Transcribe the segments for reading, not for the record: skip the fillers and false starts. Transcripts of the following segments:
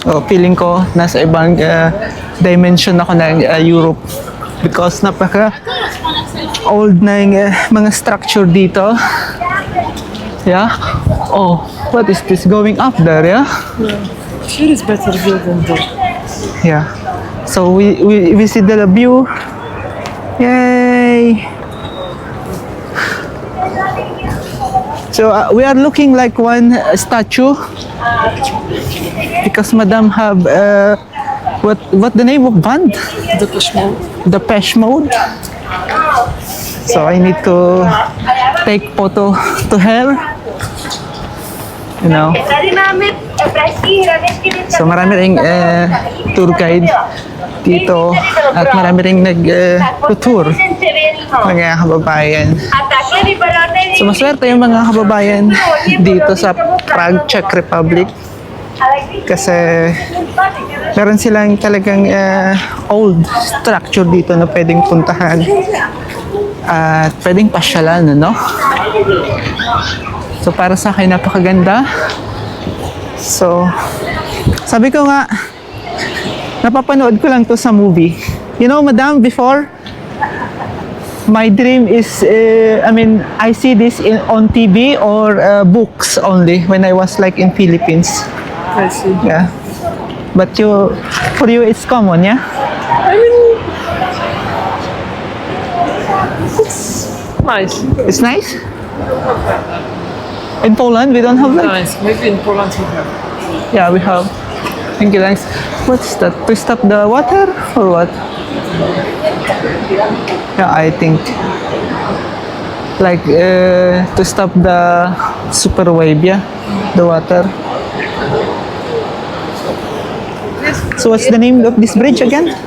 So, feeling ko nasa ibang dimension ako ng Europe because napaka old na yung mga structure dito. Yeah. Oh, what is this going up there? Yeah. Here is better view than there. Yeah. So we see the view. Yay! So we are looking like one statue because Madam have what the name of band? The push mode. The Pesh Mode. So I need to take photo to her. You know. So marami ring tour guide dito at marami ring nag-tour mga kababayan. So maswerte yung mga kababayan dito sa Prague, Czech Republic kasi meron silang talagang old structure dito na pwedeng puntahan at pwedeng pasyalan, no? So para sa akin napakaganda. So sabi ko nga napapanood ko lang to sa movie. You know, Madam, before my dream is I see this on TV or books only when I was like in Philippines. I see. Yeah. But for you it's common, yeah? I mean, it's nice. It's nice? In Poland we don't have that? Nice. Maybe in Poland we have. Yeah, we have. Thank you, thanks. What's that? To stop the water or what? Yeah, I think like to stop the super wave, yeah, the water. So what's the name of this bridge again?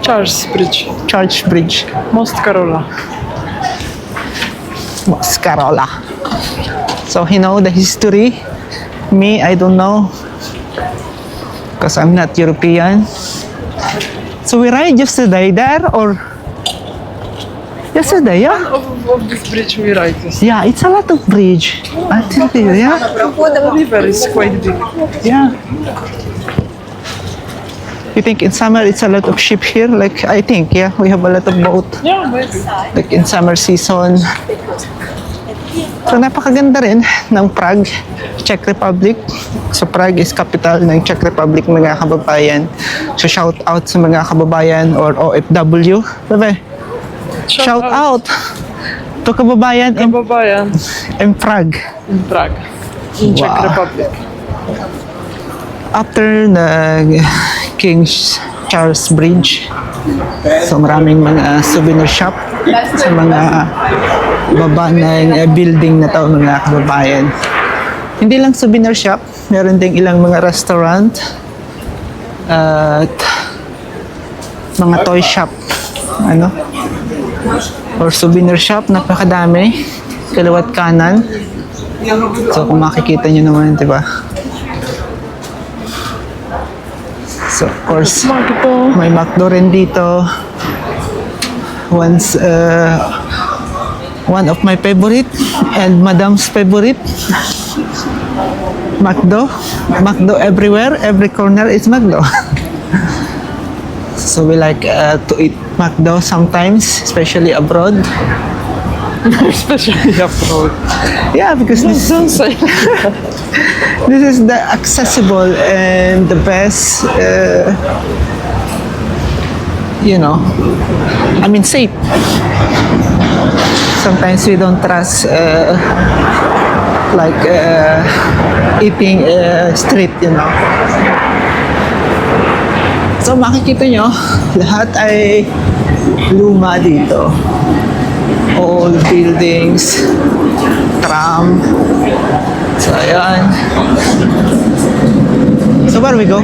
Charles Bridge. Charles Bridge. Most Karola. Scarola. So you know the history. Me, I don't know because I'm not European. So we ride yesterday there or yesterday, yeah? Of this bridge we ride. Yes. Yeah, it's a lot of bridge. I tell you, yeah? The river is quite big. Yeah. You think in summer it's a lot of ship here? Like, I think, yeah, we have a lot of boat. Yeah, maybe. Like in summer season. So napakaganda rin ng Prague, Czech Republic. So Prague is capital ng Czech Republic, mga kababayan. So shout out sa mga kababayan or OFW. Bebe, shout out to kababayan Kababayan in Prague. in Prague. In Czech Wow. Republic. After the King's Charles Bridge, so maraming mga souvenir shop sa mga baba ng building na to, mga kababayan. Hindi lang souvenir shop, meron ding ilang mga restaurant at mga toy shop, ano, or souvenir shop, napakadami, kaliwat kanan. So kung makikita nyo naman, di ba? So of course, may McDo rin dito. One of my favorite and Madam's favorite. McDo. McDo everywhere, every corner is McDo. So we like to eat McDo sometimes, especially abroad. Especially abroad. Yeah, because Don't say this is the accessible and the best, safe. Sometimes we don't trust eating street, So makikita nyo, lahat ay luma dito. Old buildings, tram. So ayan. So where we go?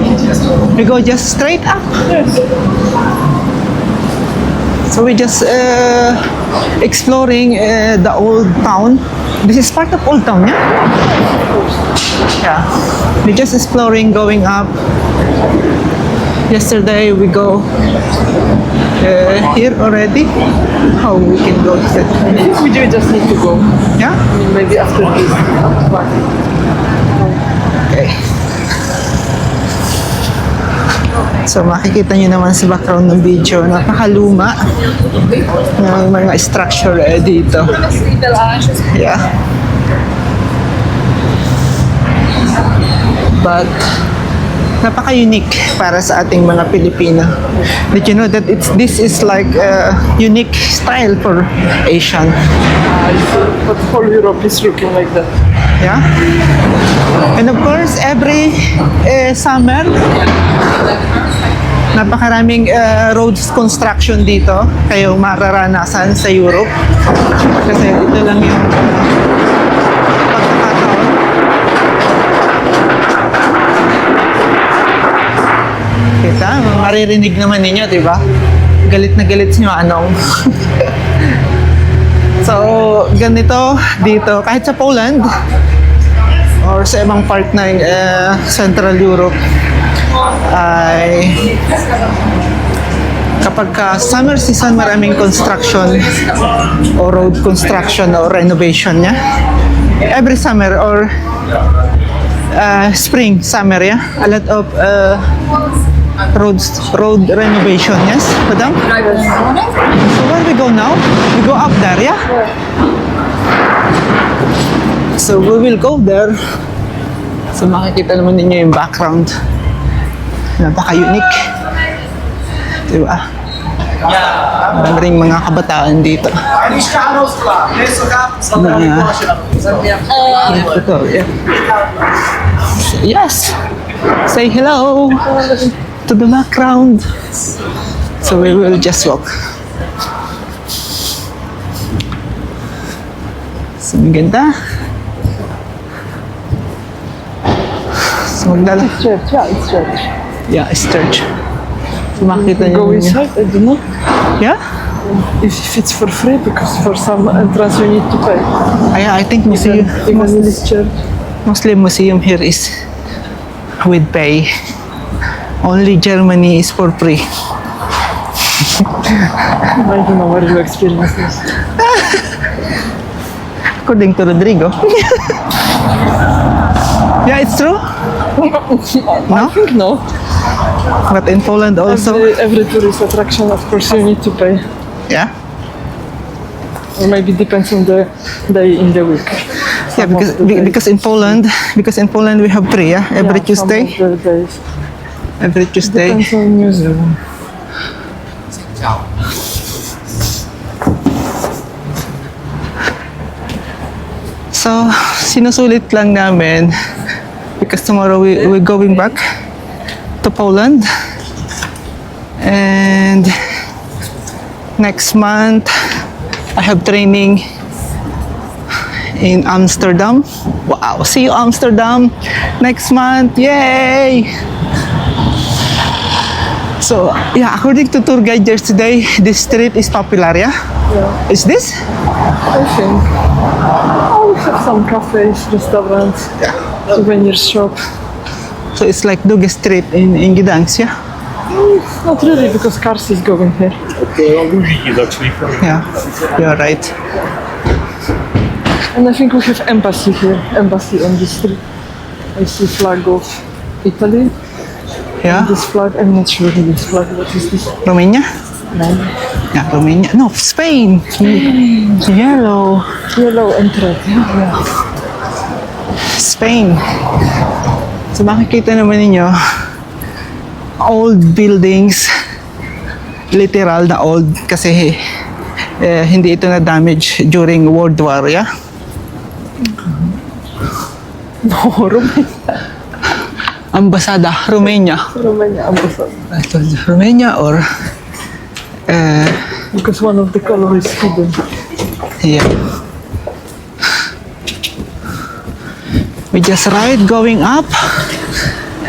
We go just straight up. So we just exploring the old town. This is part of old town, yeah? Yeah. We just exploring, going up. Yesterday we go here already. How we can go? we do just need to go. Yeah? Maybe after this. Okay. So makikita nyo naman sa background ng video, napakaluma ng mga structure dito. Yeah. But napaka-unique para sa ating mga Pilipino. Did you know that this is like a unique style for Asian? But whole Europe is looking like that. Yeah. And of course, every summer, napakaraming roads construction dito kayong mararanasan sa Europe. Kasi ito lang yung pagkakataon. Kita, maririnig naman ninyo, di ba? Galit na galit nyo, anong? So, ganito dito, kahit sa Poland or sa ibang part ng Central Europe, ay kapag summer season, maraming construction o road construction o renovation niya. Every summer or spring, summer, yeah? A lot of road renovation, yes, madam? So where we go now? We go up there, yeah? So we will go there. So makikita naman ninyo yung background. Napaka-unique. Diba? Marami ring mga kabataan dito. Ito, yeah. Yes! Say hello to the background. So we will just walk. So maganda. So magdala. Church, yeah, it's church. Yeah, it's church. So makita niyo. Go inside, I don't know. Yeah? If it's for free, because for some entrance you need to pay. I think museum, Even in this church. Muslim museum here is with pay. Only Germany is for free. I don't know where you experience this. According to Rodrigo. Yeah, it's true. I think no. But in Poland also. Every tourist attraction, of course, you need to pay. Yeah. Or maybe depends on the day in the week. Yeah, because in Poland we have free, yeah, every Tuesday. Some of the days. Every Tuesday. Depends on museum. So, sinusulit lang namin because tomorrow we're going back to Poland. And next month I have training in Amsterdam. Wow, see you Amsterdam next month. Yay! So, yeah, according to tour guide yesterday, this street is popular, yeah? Yeah, Is this? I think. Oh, we have some cafes, restaurants, souvenir shop. So it's like Duge Street in Gdańsk, yeah? Not really, because cars is going here. Yeah, you're right. And I think we have embassy here, embassy on the street. I see flag of Italy. Yeah, This flag, I'm not sure this flag, what is this? Romania? No. Yeah, Romania. No, Spain. Yellow. Yellow and red, yeah. Spain. So makikita naman ninyo, old buildings, literal na old kasi hindi ito na damage during World War, yeah? No, Romania. Ambasada, Romania. Romania ambassador. I told you, Romania or Because one of the color is hidden. yeah. We just ride going up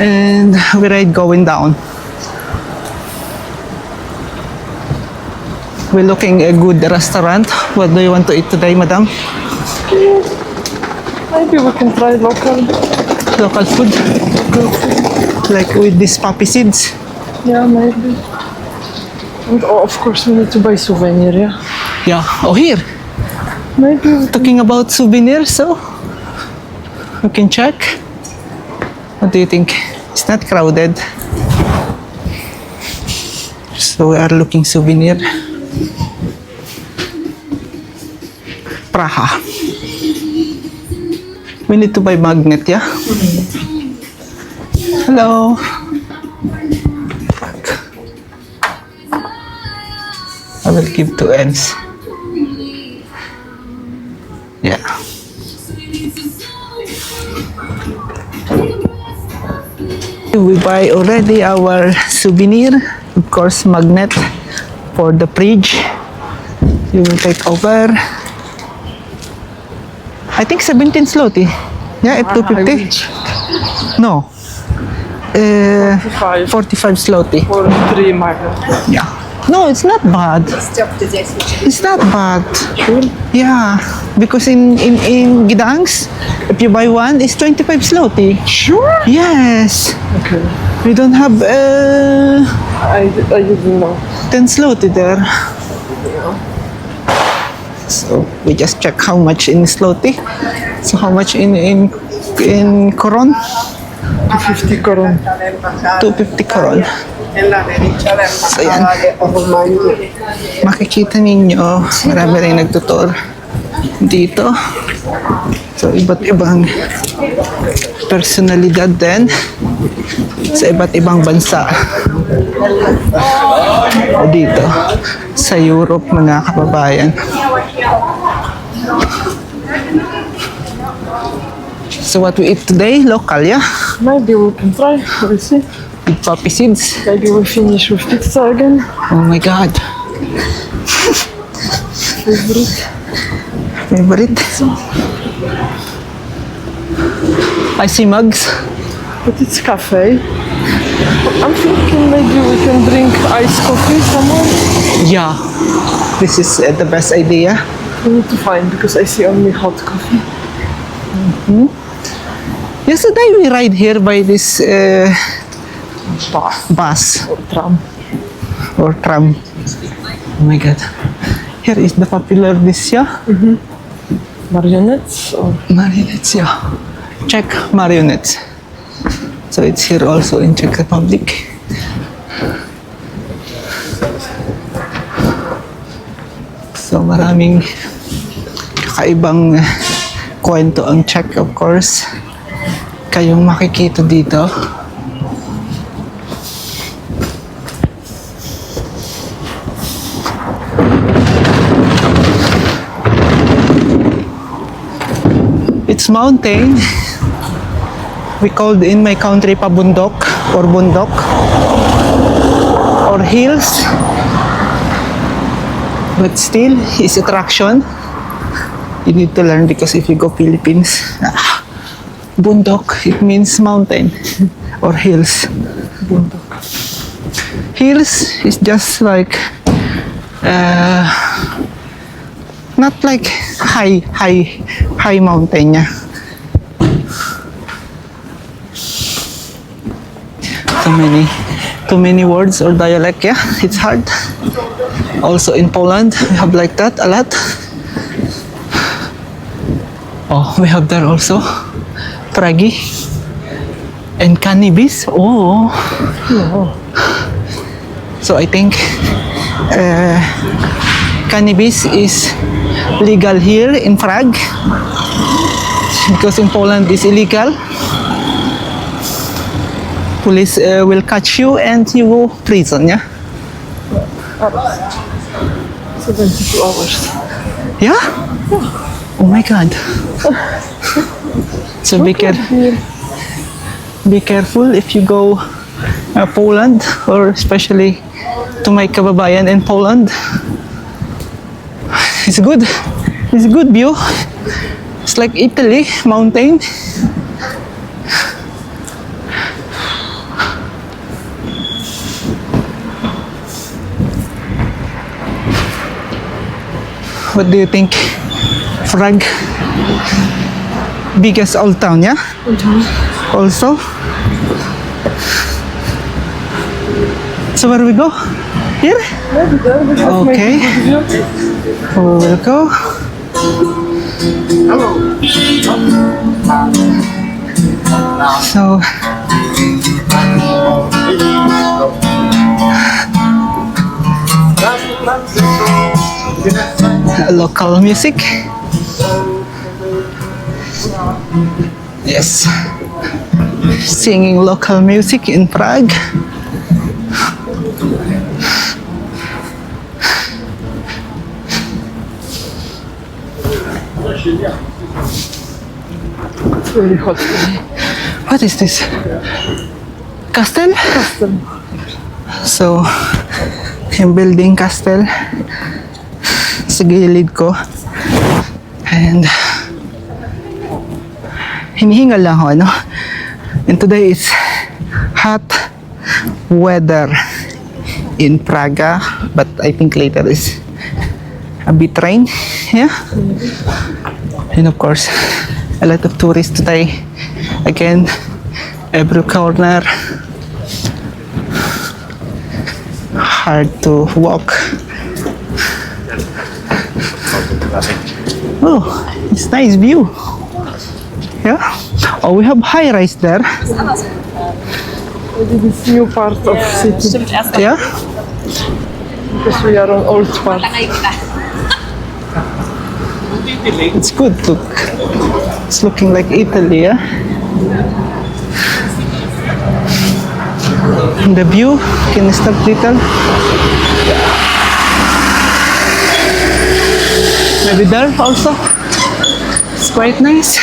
and we ride going down. We're looking a good restaurant. What do you want to eat today, madam? Maybe we can try Local food? Like with these poppy seeds? Yeah, maybe. And of course we need to buy souvenir, yeah? Yeah. Oh, here. Maybe. Talking about souvenirs, so we can check. What do you think? It's not crowded. So we are looking souvenir. Praha. We need to buy magnet, yeah? Hello. I will give 2 ends. Yeah. We buy already our souvenir, of course, magnet for the fridge. You will take over. I think 17 zloty. Yeah, at 250. No. 5 45 zloty. for 3 magnet. Yeah. No, it's not bad. It's not bad. Sure. Yeah, because in Gdansk, if you buy one, it's 25 zloty. Sure? Yes. Okay. We don't have I didn't know. 10 zloty there. So we just check how much in zloty. So how much in koron? 50 koron. 250 koron. So yan. Makikita ninyo, marami rin nagtutor dito. So iba't ibang personalidad din sa iba't ibang bansa dito sa Europe, mga kababayan. So what we eat today, local, yeah? Maybe we can try. We'll see. With poppy seeds. Maybe we finish with pizza again. Oh my God. Favorite. I see mugs. But it's cafe. I'm thinking maybe we can drink iced coffee somewhere. Yeah. This is the best idea. We need to find because I see only hot coffee. Yesterday we ride here by this Bus bus or tram. or tram. Oh my God. Here is the popular dish, yeah? Marionettes or Marionettes, yeah. Czech marionettes. So it's here also in Czech Republic. So maraming kakaibang kwento ang Czech, of course. Kayong makikita dito. It's mountain. We called in my country pabundok or bundok or hills. But still, it's attraction. You need to learn because if you go Philippines, bundok, it means mountain or hills. bundok. Hills is just like not like high mountain, yeah. Too many words or dialect, yeah. It's hard. Also in Poland, we have like that a lot. Oh, we have there also Pragi and cannabis. Oh. So I think cannabis is legal here in Prague because in Poland it's illegal. Police will catch you and you go prison, yeah? 72 hours. Yeah? Oh my God. So be careful if you go Poland, or especially to my kababayan in Poland. It's good. It's a good view. It's like Italy, mountain. What do you think? Prague, biggest old town, yeah? Also. So where we go? Here? Maybe there we have Okay. maybe good view. We will go. So local music. Yes. Singing local music in Prague. It's very hot today. What is this? Castle? Castle. So, yung building castle sa gilid ko. And hinihingal lang ako, ano? And today is hot weather in Praga, but I think later is a bit rain. Yeah. And of course, a lot of tourists today. Again, every corner. Hard to walk. Oh, it's nice view. Yeah. Oh, we have high rise there. Maybe this new part of city. Yeah. Because we are on old part. It's good. Look, it's looking like Italy. Yeah. And the view. Can you stop little? Maybe there also. It's quite nice.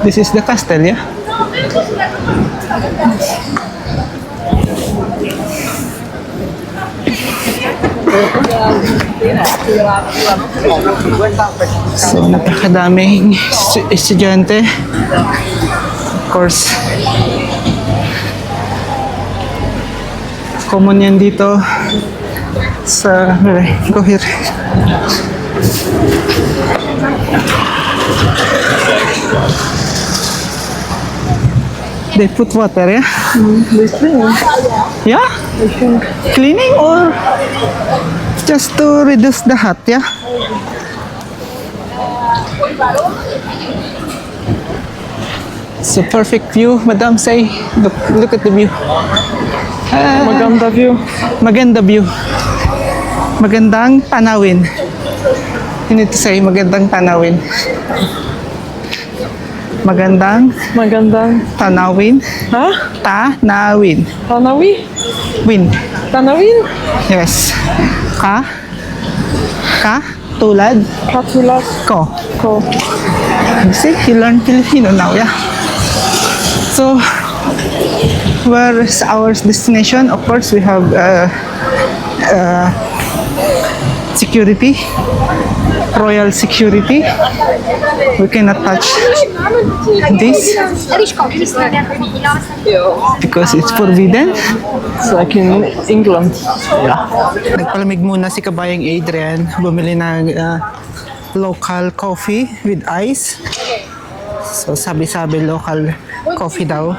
This is the castle, yeah? So, napakadaming estudyante. Of course, common yan dito sa... Go here. They put water, yeah? They clean. Yeah? I think. Cleaning or just to reduce the hot, yeah? It's a perfect view, Madam say. Look at the view. Maganda view. Maganda view. Magandang tanawin. You need to say magandang tanawin. Magandang Magandang. tanawin. Ha? Tanawin. Tanawi? Win. Tanawin? Yes. Tulad Katulad. ko. Ko. You see, you learn Filipino now, yeah? So, where is our destination? Of course, we have security, royal security. We cannot touch this because it's forbidden. It's like in England. Nagpalamig muna si kabayang Adrian, bumili ng local coffee with ice. So sabi-sabi local coffee daw.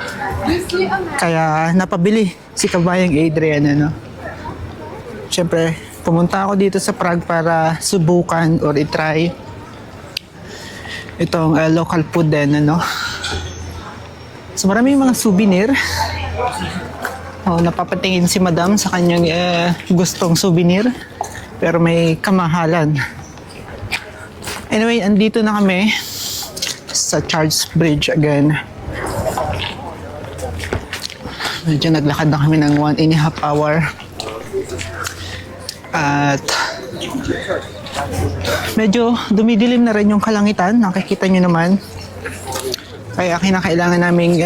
Kaya napabili si kabayang Adrian, ano. Siyempre, pumunta ako dito sa Prague para subukan or itry itong local food din, ano. So maraming mga souvenir. Oh, napapatingin si Madam sa kanyang gustong souvenir, pero may kamahalan. Anyway, andito na kami sa Charles Bridge again. Medyo naglakad na kami ng 1.5 hour. At medyo dumidilim na rin yung kalangitan. Nakikita nyo naman. Kaya kinakailangan naming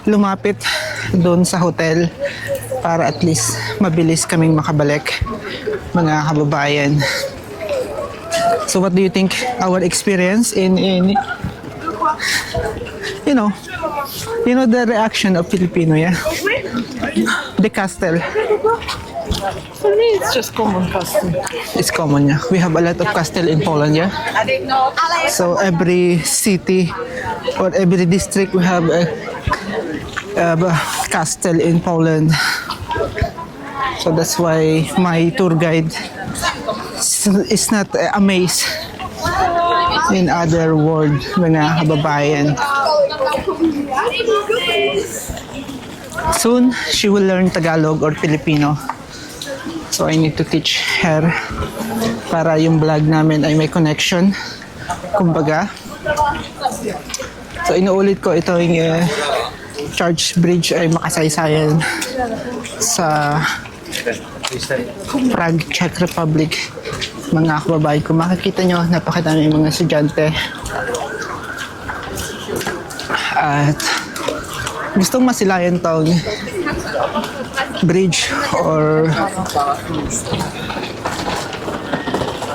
lumapit doon sa hotel para at least mabilis kaming makabalik, mga kababayan. So what do you think our experience in you know the reaction of Filipino, yeah? The castle. For me, it's just common custom. It's common, yeah. We have a lot of castle in Poland, yeah. So every city or every district we have a castle in Poland. So that's why my tour guide is not amazed in other world, mga kababayan. Soon, she will learn Tagalog or Filipino. So I need to teach her para yung vlog namin ay may connection. Kumbaga. So inuulit ko ito yung Charles Bridge ay makasaysayan sa Prague, Czech Republic. Mga kababayan, kung makikita nyo, napakadami yung mga estudyante. At gustong masilayan tong bridge or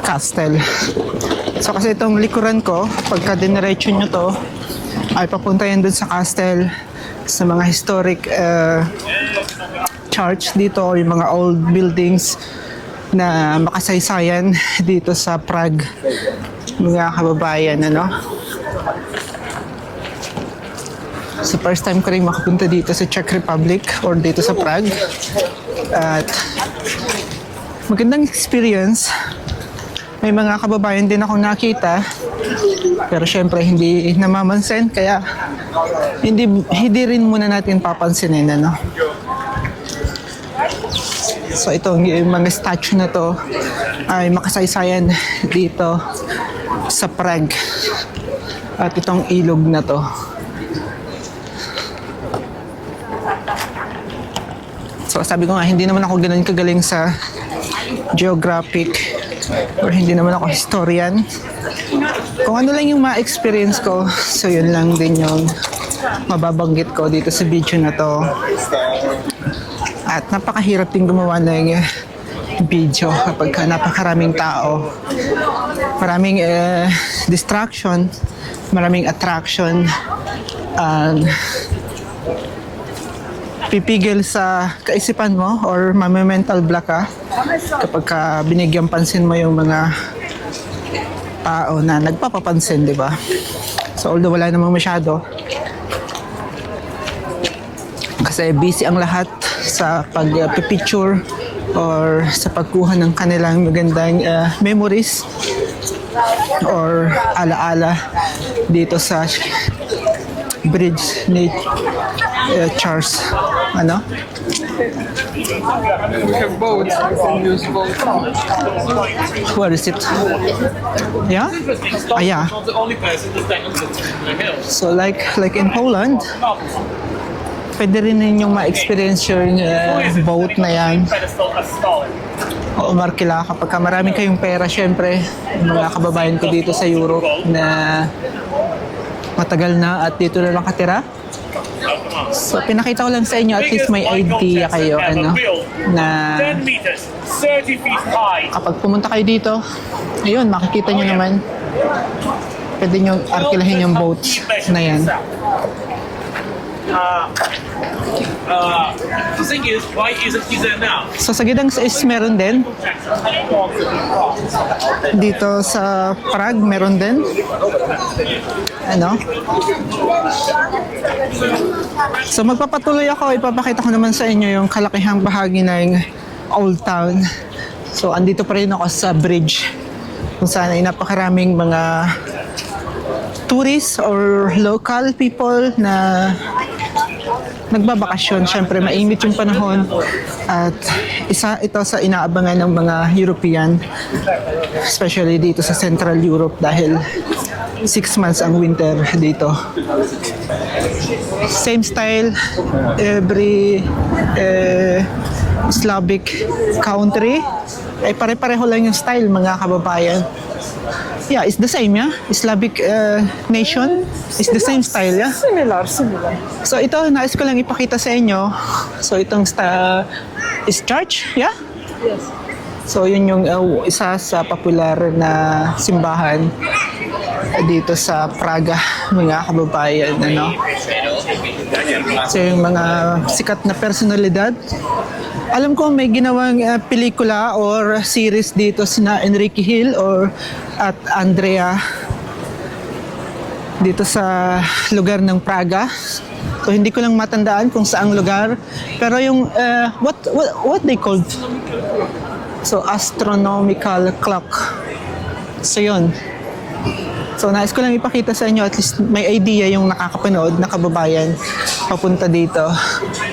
castle. So kasi itong likuran ko, pagka diniretso nyo to, ay papunta yan dun sa castle, sa mga historic church dito, yung mga old buildings na makasaysayan dito sa Prague, mga kababayan, ano. So first time ko rin makapunta dito sa Czech Republic or dito sa Prague. At magandang experience. May mga kababayan din akong nakita. Pero syempre hindi namamansin, kaya hindi rin muna natin papansinin, ano. So itong yung mga statue na to ay makasaysayan dito sa Prague. At itong ilog na to. So sabi ko nga, hindi naman ako ganun kagaling sa geographic or hindi naman ako historian. Kung ano lang yung ma-experience ko, so yun lang din yung mababanggit ko dito sa video na to. At napakahirap din gumawa ng video kapag napakaraming tao. Maraming distraction, maraming attraction, pipigil sa kaisipan mo or mame-mental block ka kapag binigyan pansin mo yung mga tao na nagpapapansin, di ba? So although wala namang masyado kasi busy ang lahat sa pag-picture or sa pagkuha ng kanilang magandang memories or alaala dito sa bridge ni Charles, ano? We have boats, we can use boats. Where is it? Yeah? Ah, yeah. So like in Poland, pwede rin ninyong ma-experience yung boat na yan. O Markila, kapag marami kayong pera, syempre, mga kababayan ko dito sa Europe na matagal na at dito na lang katira. So pinakita ko lang sa inyo, at least may idea kayo, ano, na kapag pumunta kayo dito, ayun, makikita nyo naman, pwede nyo arkilahin yung boats na yan. The thing is, why isn't he there now? So sa Gdansk is meron din. Dito sa Prague meron din. Ano? So magpapatuloy ako, ipapakita ko naman sa inyo yung kalakihang bahagi ng Old Town. So andito pa rin ako sa bridge kung saan ay napakaraming mga tourists or local people na nagbabakasyon. Siyempre, mainit yung panahon at isa ito sa inaabangan ng mga European, especially dito sa Central Europe dahil 6 months ang winter dito. Same style, every Slavic country ay pare-pareho lang yung style, mga kababayan. Yeah, it's the same, yeah? Slavic nation, it's the same style, yeah? Similar. So ito, nais ko lang ipakita sa inyo. So itong is church, yeah? Yes. So yun yung isa sa popular na simbahan dito sa Praga, mga kababayan, ano? So yung mga sikat na personalidad. Alam ko may ginawang pelikula or series dito sina Enrique Hill at Andrea dito sa lugar ng Praga. So hindi ko lang matandaan kung saang lugar, pero yung what they called, so astronomical clock. So yun. So nais ko lang ipakita sa inyo, at least may idea yung nakakapanood na kababayan papunta dito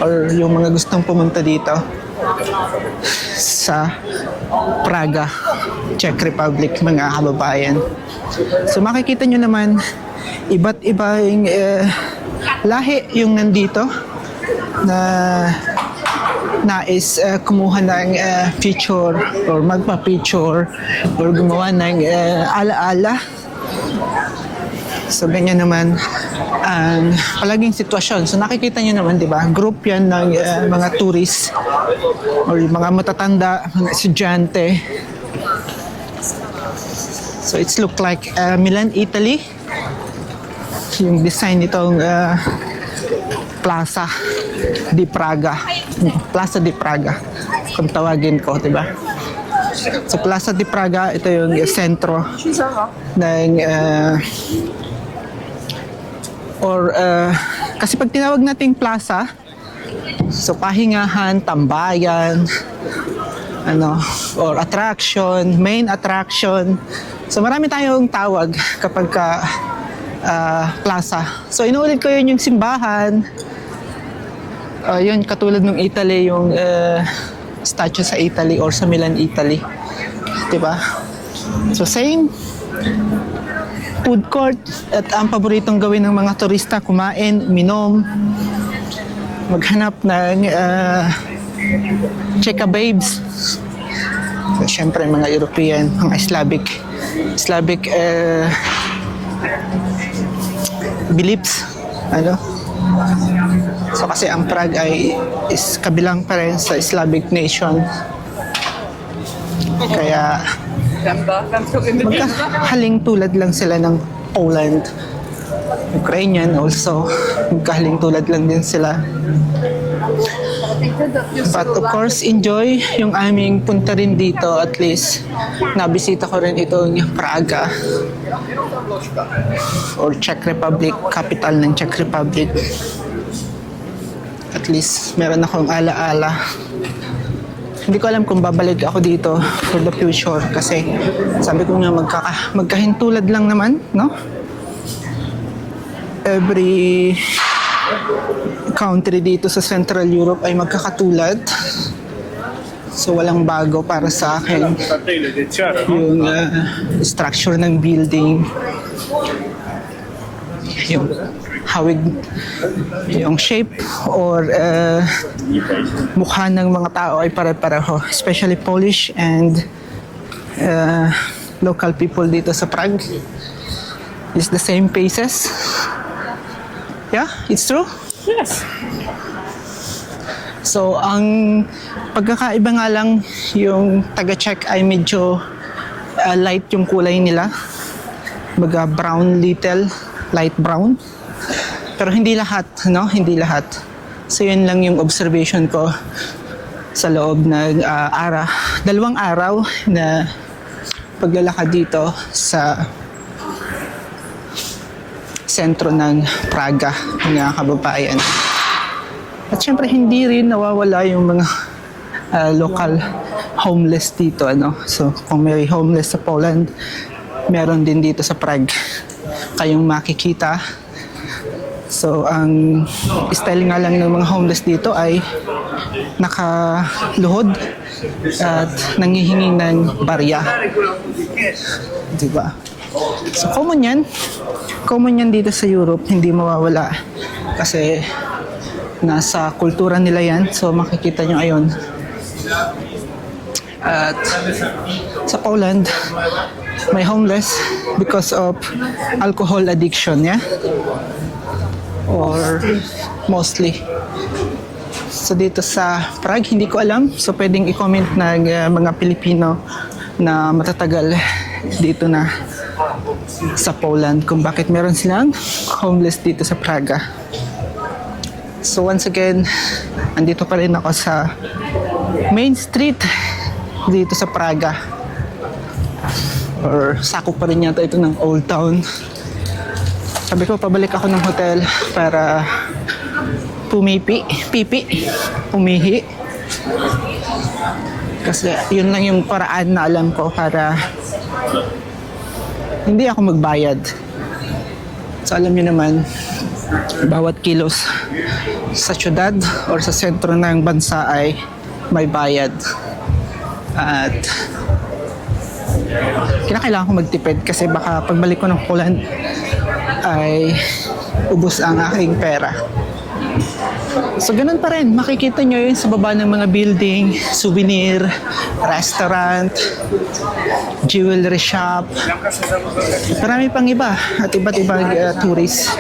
or yung mga gustong pumunta dito sa Praga, Czech Republic, mga kababayan. So makikita nyo naman, iba't ibang lahi yung nandito na nais kumuha ng picture or magpa-picture or gumawa ng alaala. So ganyan naman ang palaging sitwasyon. So nakikita nyo naman, di ba? Group yan ng mga tourists or mga matatanda, mga estudyante. So it's look like Milan, Italy. Yung design nitong Plaza di Praga. Plaza di Praga. Kung tawagin ko, di ba? So Plaza di Praga, ito yung sentro ng kasi pag tinawag nating plaza, so pahingahan, tambayan, or attraction, main attraction. So marami tayong tawag kapag plaza. So inuulit ko yun yung simbahan. Yun katulad ng Italy, yung statue sa Italy or sa Milan, Italy. Diba? So same food court at ang paboritong gawin ng mga turista, kumain, minom, maghanap ng cheka babes. So, syempre mga European, mga Slavic beliefs, So kasi ang Prague is kabilang pa rin sa Slavic nation. Kaya magkahaling tulad lang sila ng Poland. Ukrainian also, magkahaling tulad lang din sila. But of course, enjoy yung aming punta rin dito. At least, nabisita ko rin itong Praga or Czech Republic, capital ng Czech Republic. At least, meron akong alaala. Hindi ko alam kung babalik ako dito for the future kasi sabi ko nga magkahintulad lang naman, no? Every country dito sa Central Europe ay magkakatulad. So walang bago para sa akin yung structure ng building, yung hawig, yung shape or mukha ng mga tao ay pare-pareho, especially Polish and local people dito sa Prague. It's the same faces. Yeah, it's true? Yes. So, ang pagkakaiba nga lang, yung taga-Czech ay medyo light yung kulay nila. Baga brown little, light brown. Pero hindi lahat, no? Hindi lahat. So, yun lang yung observation ko sa loob ng 2 araw na paglalakad dito sa sentro ng Praga, mga kababayan. At syempre, hindi rin nawawala yung mga local homeless dito, So, kung may homeless sa Poland, meron din dito sa Prague kayong makikita. So, ang style nga lang ng mga homeless dito ay nakaluhod at nangihingi ng barya. Diba? So, common yan. Common yan dito sa Europe, hindi mawawala. Kasi nasa kultura nila yan. So, makikita nyo ayon. At sa Poland, may homeless because of alcohol addiction, yeah? Or mostly. So dito sa Prague, hindi ko alam. So pwedeng i-comment ng mga Pilipino na matatagal dito na sa Poland kung bakit meron silang homeless dito sa Praga. So once again, andito pa rin ako sa main street dito sa Praga. Or sakop pa rin yata ito ng Old Town. Sabi ko, pabalik ako ng hotel para umihi. Kasi yun lang yung paraan na alam ko para hindi ako magbayad. So alam niyo naman, bawat kilos sa syudad or sa sentro ng bansa ay may bayad. At kinakailangan ko magtipid kasi baka pagbalik ko ng Poland ay ubos ang aking pera. So ganun pa rin, makikita nyo yun sa baba ng mga building, souvenir, restaurant, jewelry shop, marami pang iba at iba't ibang tourist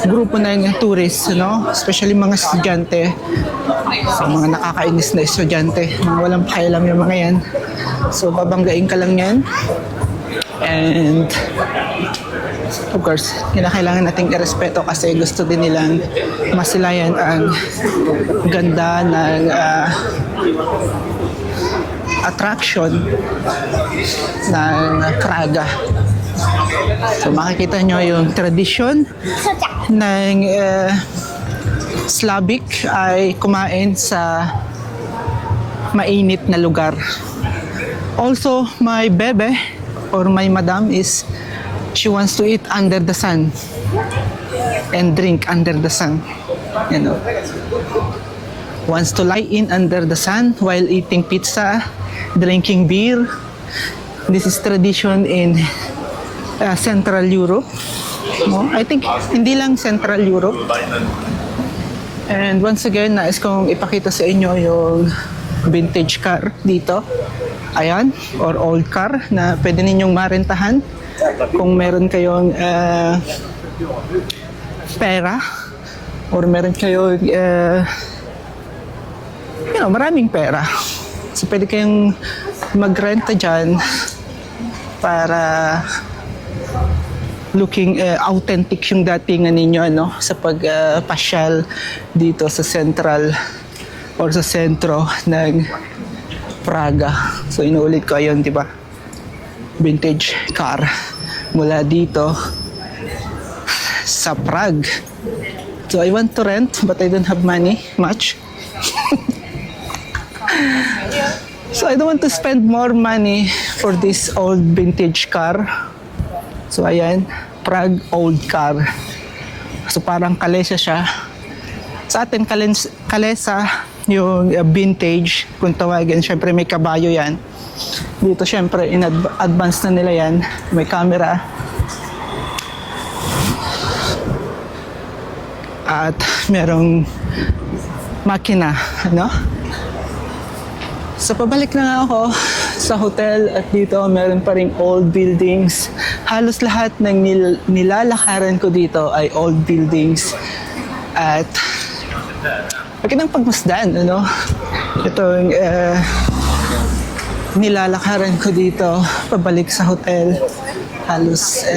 grupo ng tourist, no? Especially mga estudyante, so mga nakakainis na estudyante, mga walang pakialam yung mga yan, so babanggain ka lang yan. And of course, kinakailangan nating irespeto kasi gusto din nilang masilayan ang ganda ng attraction ng Praga. So makikita nyo yung tradisyon ng Slavic ay kumain sa mainit na lugar. Also, my bebe or my madam is she wants to eat under the sun and drink under the sun, you know, wants to lie in under the sun while eating pizza, drinking beer. This is tradition in Central Europe, no? I think hindi lang Central Europe. And once again, nais kong ipakita sa inyo yung vintage car dito. Ayan, or old car na pwede ninyong marentahan kung meron kayong pera or meron kayong maraming pera. So pwede kayong magrenta dyan para looking authentic yung datingan ninyo, ano, sa pagpasyal dito sa central or sa sentro ng Praga. So inuulit ko ayun, di ba? Vintage car mula dito sa Prague. So I want to rent but I don't have money much. So I don't want to spend more money for this old vintage car. So ayan, Prague old car. So parang kalesa siya. Sa atin kalesa yung vintage, kung tawagin, syempre may kabayo yan. Dito syempre in advance na nila yan, may camera. At merong makina, no? So pabalik na nga ako sa hotel at dito meron pa ring old buildings. Halos lahat ng nilalakaran ko dito ay old buildings. At magandang pagmasdan, ano? Itong nilalakaran ko dito pabalik sa hotel. Halos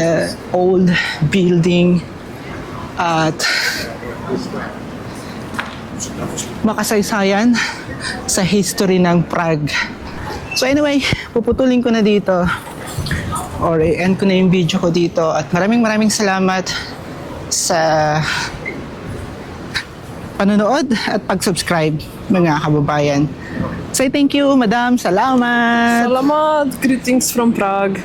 old building at makasaysayan sa history ng Prague. So anyway, puputulin ko na dito or i-end ko na yung video ko dito at maraming salamat sa panonood at pag-subscribe, mga kababayan. Say thank you, madam. Salamat! Salamat! Greetings from Prague.